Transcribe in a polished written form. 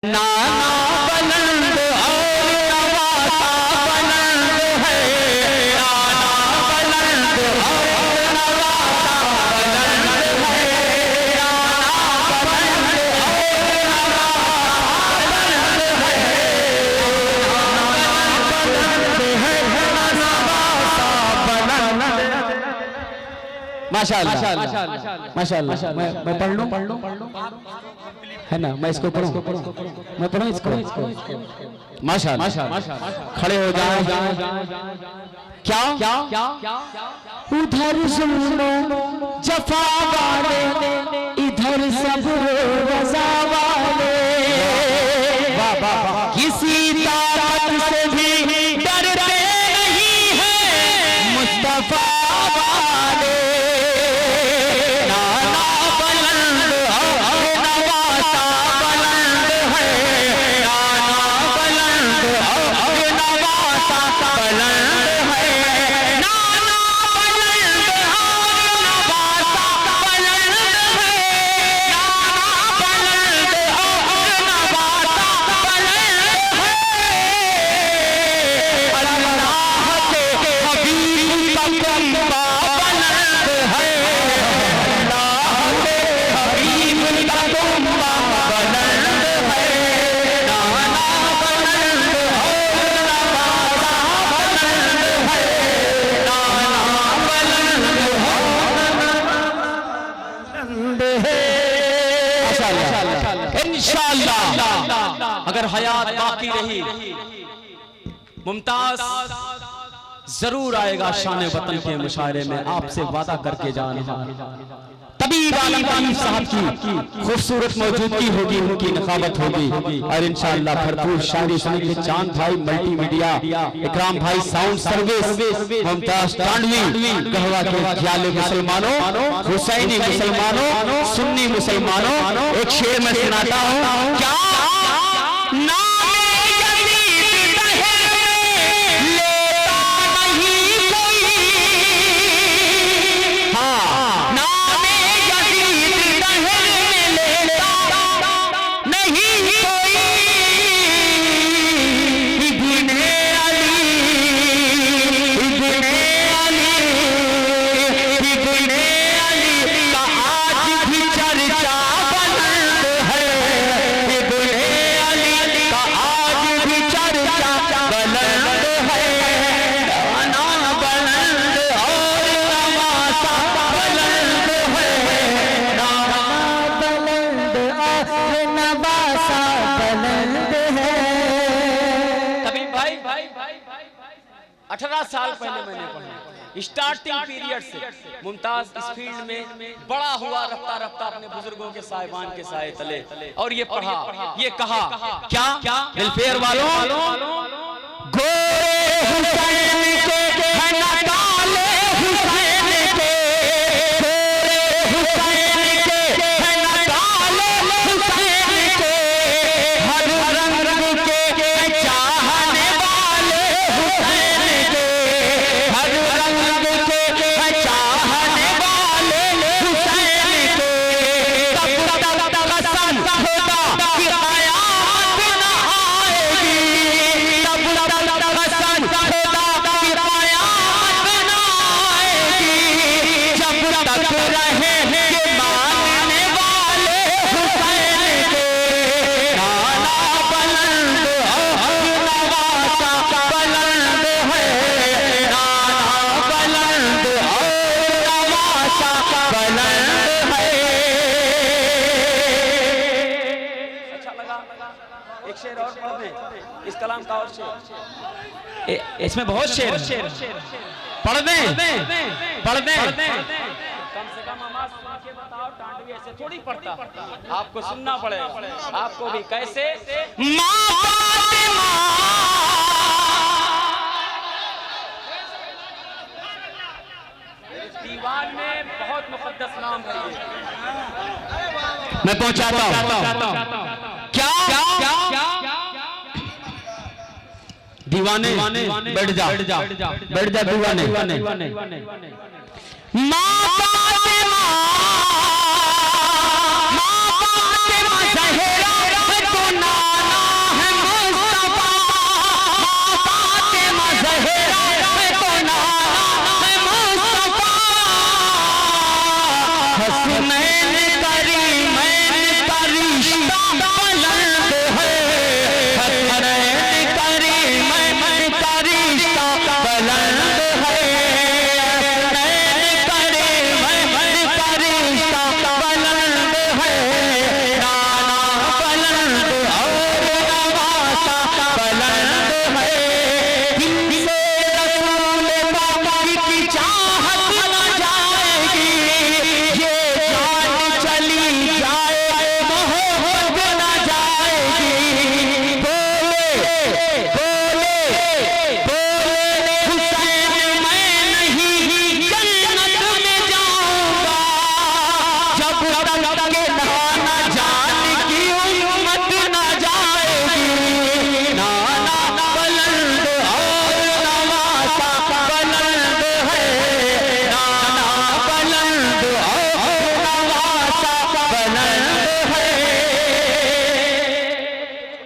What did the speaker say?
नाना बुलंद और नवासा बुलंद है, नाना बुलंद और नवासा बुलंद है, नाना बुलंद माशाअल्लाह माशाअल्लाह। मैं पढ़ लूं है ना, मैं इसको पढ़ूं, मैं पढ़ूं इसको। माशाअल्लाह, खड़े हो जाओ। क्या क्या उधर सुनो जफा वाले, इधर सब रज़ा वाले, किसी ताकत से भी डरते नहीं है मुस्तफा वाले। नाना बुलंद और नवासा बुलंद है, नाना बुलंद और नवासा बुलंद है, नाना बुलंद और नवासा बुलंद है, नाना बुलंद और नवासा बुलंद है। अल्लाह के हबीब का कुंबा बुलंद है, अल्लाह के हबीब का कुंबा बुलंद है, नाना बुलंद और नवासा बुलंद है, नाना बुलंद है। इंशाअल्लाह अगर हयात बाकी रही मुमताज जरूर आएगा शान वतन के मुशायरे में, आपसे वादा करके जा रहा हूं। तबीब आलम तारीफ साहब की खूबसूरत मौजूदगी होगी, उनकी नखावत होगी और इंशाअल्लाह भरपूर शायरी सुनेंगे। चांद भाई मल्टीमीडिया, इकराम भाई साउंड सर्विस, मुमताज तांडवी, कहवा के ख्याले मुसलमानों, हुसैनी मुसलमानों, सुन्नी मुसलमानों, एक शेर में सुनाता हूं। क्या साल पहले मैंने पढ़ा, स्टार्टिंग पीरियड से मुमताज इस फील्ड में बड़ा हुआ, रफ्ता रफ्ता अपने बुजुर्गों के साहिबान के साए तले, और ये पढ़ा, ये कहा क्या वेलफेयर वालों, गोरे हुसैन के है ना काले हुसैन के, गोरे हुसैन के है ना काले हुसैन के, हर रंग के चाहने वाले हुसैन के, हर रंग के चाहने वाले हुसैन के, तब तक कसम खुदा की कयामत न आएगी, तब तक कसम खुदा की कयामत न आएगी, जब तक रहेंगे मानने वाले हुसैन के। नाना बुलंद और नवासा बुलंद है, नाना बुलंद और नवासा बुलंद है। अच्छा लगा, एक शेर और पढ़ दें, इस कलाम का और शेर, इसमें बहुत शेर पढ़ दें, पढ़ दें, कम से कम आवाज सुन के बताओ। टांडवी ऐसे थोड़ी पढ़ता, आपको सुनना पड़ेगा, आपको भी कैसे। माँ फातिमा दीवान में बहुत मुकद्दस नाम है ये, मैं पहुंचाता हूं। क्या दीवाने बैठ जा दीवाने। माँ फातिमा